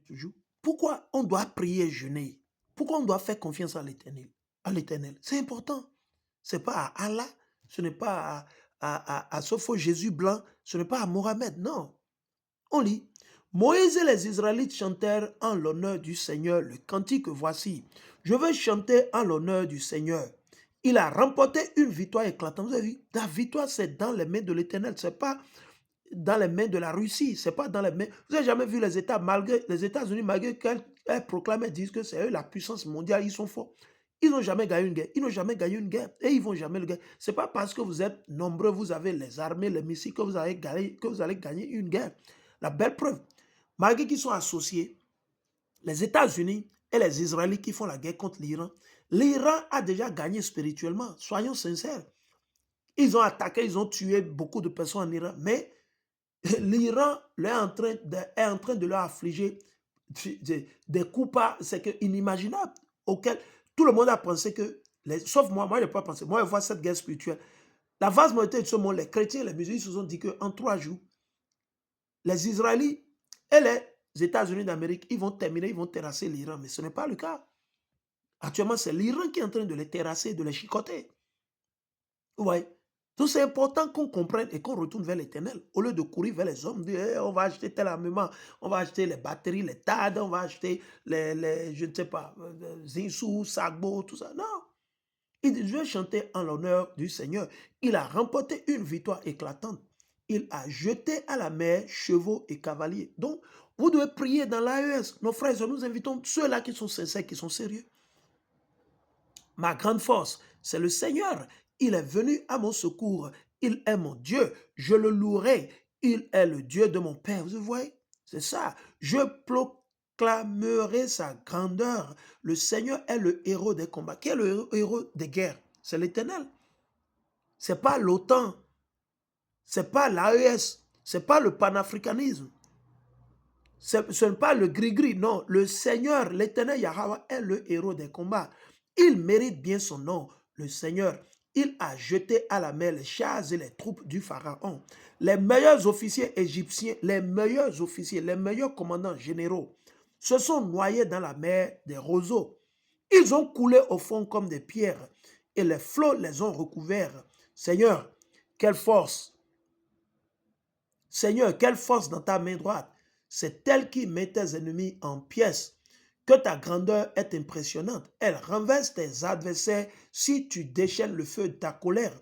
toujours. Pourquoi on doit prier et jeûner? Pourquoi on doit faire confiance à l'Éternel? À l'Éternel. C'est important. Ce n'est pas à Allah, ce n'est pas à ce faux Jésus blanc, ce n'est pas à Mohamed, non. On lit. Moïse et les Israélites chantèrent en l'honneur du Seigneur le cantique voici. Je veux chanter en l'honneur du Seigneur. Il a remporté une victoire éclatante. Vous avez vu, la victoire, c'est dans les mains de l'Éternel. Ce n'est pas dans les mains de la Russie. C'est pas dans les mains. Vous n'avez jamais vu les États, malgré les États-Unis, malgré qu'elles proclament et disent que c'est eux la puissance mondiale, ils sont forts. Ils n'ont jamais gagné une guerre. Ils n'ont jamais gagné une guerre. Et ils vont jamais le gagner. Ce n'est pas parce que vous êtes nombreux, vous avez les armées, les missiles, que vous allez gagner une guerre. La belle preuve, malgré qu'ils sont associés, les États-Unis et les Israélites qui font la guerre contre l'Iran, l'Iran a déjà gagné spirituellement. Soyons sincères. Ils ont attaqué, ils ont tué beaucoup de personnes en Iran, mais l'Iran est en train de leur affliger des coups c'est que inimaginables, auxquels tout le monde a pensé que, sauf moi, je n'ai pas pensé. Moi, je vois cette guerre spirituelle. La vaste majorité de ce monde, les chrétiens et les musulmans, se sont dit qu'en 3 jours, les Israélites et les États-Unis d'Amérique, ils vont terrasser l'Iran. Mais ce n'est pas le cas. Actuellement, c'est l'Iran qui est en train de les terrasser, de les chicoter. Ouais. Donc c'est important qu'on comprenne et qu'on retourne vers l'Éternel. Au lieu de courir vers les hommes, dire on va acheter tel armement, on va acheter les batteries, les TAD, on va acheter je ne sais pas, Zinsou, Sagbo, tout ça. Non. Il dit, je vais chanter en l'honneur du Seigneur. Il a remporté une victoire éclatante. Il a jeté à la mer chevaux et cavaliers. Donc, vous devez prier dans l'AES. Nos frères, nous invitons ceux-là qui sont sincères, qui sont sérieux. Ma grande force, c'est le Seigneur. Il est venu à mon secours. Il est mon Dieu. Je le louerai. Il est le Dieu de mon Père. Vous voyez? C'est ça. Je proclamerai sa grandeur. Le Seigneur est le héros des combats. Qui est le héros des guerres? C'est l'Éternel. Ce n'est pas l'OTAN. Ce n'est pas l'AES. Ce n'est pas le panafricanisme. Ce n'est pas le gris-gris. Non, le Seigneur, l'Éternel Yahweh est le héros des combats. Il mérite bien son nom, le Seigneur. Il a jeté à la mer les chars et les troupes du Pharaon. Les meilleurs officiers égyptiens, les meilleurs officiers, les meilleurs commandants généraux se sont noyés dans la mer des roseaux. Ils ont coulé au fond comme des pierres et les flots les ont recouverts. Seigneur, quelle force! Seigneur, quelle force dans ta main droite! C'est elle qui met tes ennemis en pièces. Que ta grandeur est impressionnante. Elle renverse tes adversaires si tu déchaînes le feu de ta colère.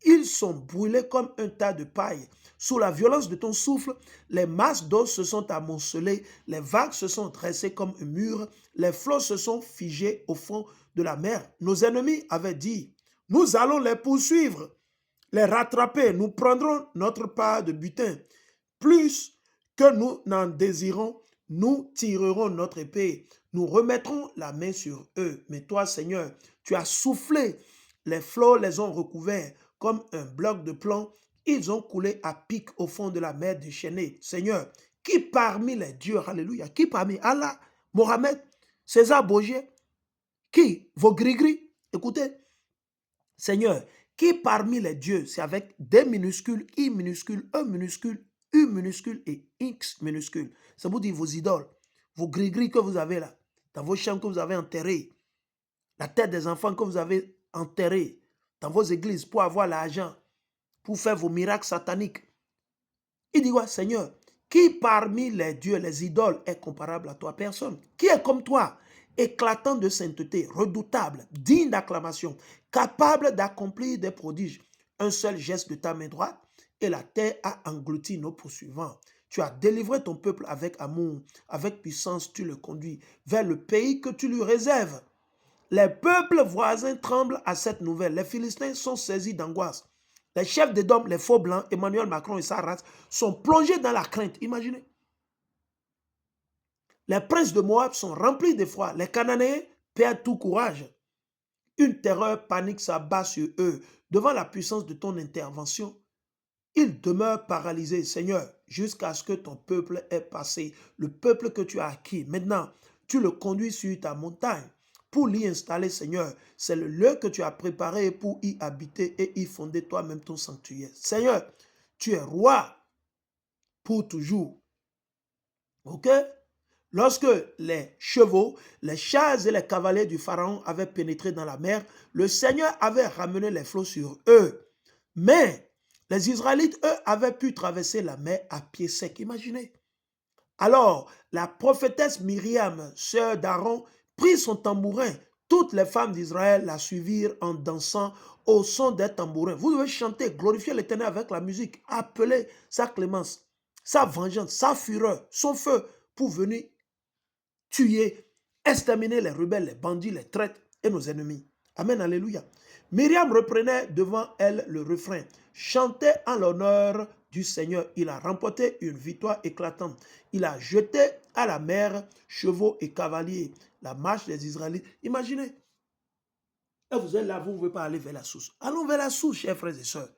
Ils sont brûlés comme un tas de paille. Sous la violence de ton souffle, les masses d'eau se sont amoncelées, les vagues se sont dressées comme un mur, les flots se sont figés au fond de la mer. Nos ennemis avaient dit, nous allons les poursuivre, les rattraper, nous prendrons notre part de butin. Plus que nous n'en désirons, nous tirerons notre épée, nous remettrons la main sur eux. Mais toi, Seigneur, tu as soufflé, les flots les ont recouverts comme un bloc de plomb, ils ont coulé à pic au fond de la mer déchaînée. Seigneur, qui parmi les dieux, alléluia, qui parmi Allah, Mohamed, César Borgia, qui, vos gris-gris, écoutez, Seigneur, qui parmi les dieux, c'est avec des minuscules, I minuscule, E minuscule, U minuscule et X minuscule. Ça vous dit vos idoles, vos gris-gris que vous avez là, dans vos champs que vous avez enterrés, la tête des enfants que vous avez enterrés, dans vos églises pour avoir l'argent, pour faire vos miracles sataniques. Il dit, ouais, Seigneur, qui parmi les dieux, les idoles, est comparable à toi? Personne. Qui est comme toi? Éclatant de sainteté, redoutable, digne d'acclamation, capable d'accomplir des prodiges. Un seul geste de ta main droite et la terre a englouti nos poursuivants. Tu as délivré ton peuple avec amour, avec puissance, tu le conduis vers le pays que tu lui réserves. Les peuples voisins tremblent à cette nouvelle. Les Philistins sont saisis d'angoisse. Les chefs d'Édom, les faux blancs, Emmanuel Macron et sa race, sont plongés dans la crainte. Imaginez. Les princes de Moab sont remplis d'effroi. Les Cananéens perdent tout courage. Une terreur panique s'abat sur eux. Devant la puissance de ton intervention, ils demeurent paralysés, Seigneur, jusqu'à ce que ton peuple ait passé, le peuple que tu as acquis. Maintenant, tu le conduis sur ta montagne. Pour l'y installer, Seigneur, c'est le lieu que tu as préparé pour y habiter et y fonder toi-même ton sanctuaire. Seigneur, tu es roi pour toujours. Ok? Lorsque les chevaux, les chars et les cavaliers du Pharaon avaient pénétré dans la mer, le Seigneur avait ramené les flots sur eux. Mais les Israélites, eux, avaient pu traverser la mer à pied sec. Imaginez. Alors, la prophétesse Myriam, sœur d'Aaron, prit son tambourin. Toutes les femmes d'Israël la suivirent en dansant au son des tambourins. Vous devez chanter, glorifier l'Éternel avec la musique, appeler sa clémence, sa vengeance, sa fureur, son feu pour venir tuer, exterminer les rebelles, les bandits, les traîtres et nos ennemis. Amen, alléluia. Myriam reprenait devant elle le refrain. Chantez en l'honneur du Seigneur. Il a remporté une victoire éclatante. Il a jeté à la mer chevaux et cavaliers. La marche des Israélites. Imaginez. Et vous êtes là, vous ne pouvez pas aller vers la source. Allons vers la source, chers frères et sœurs.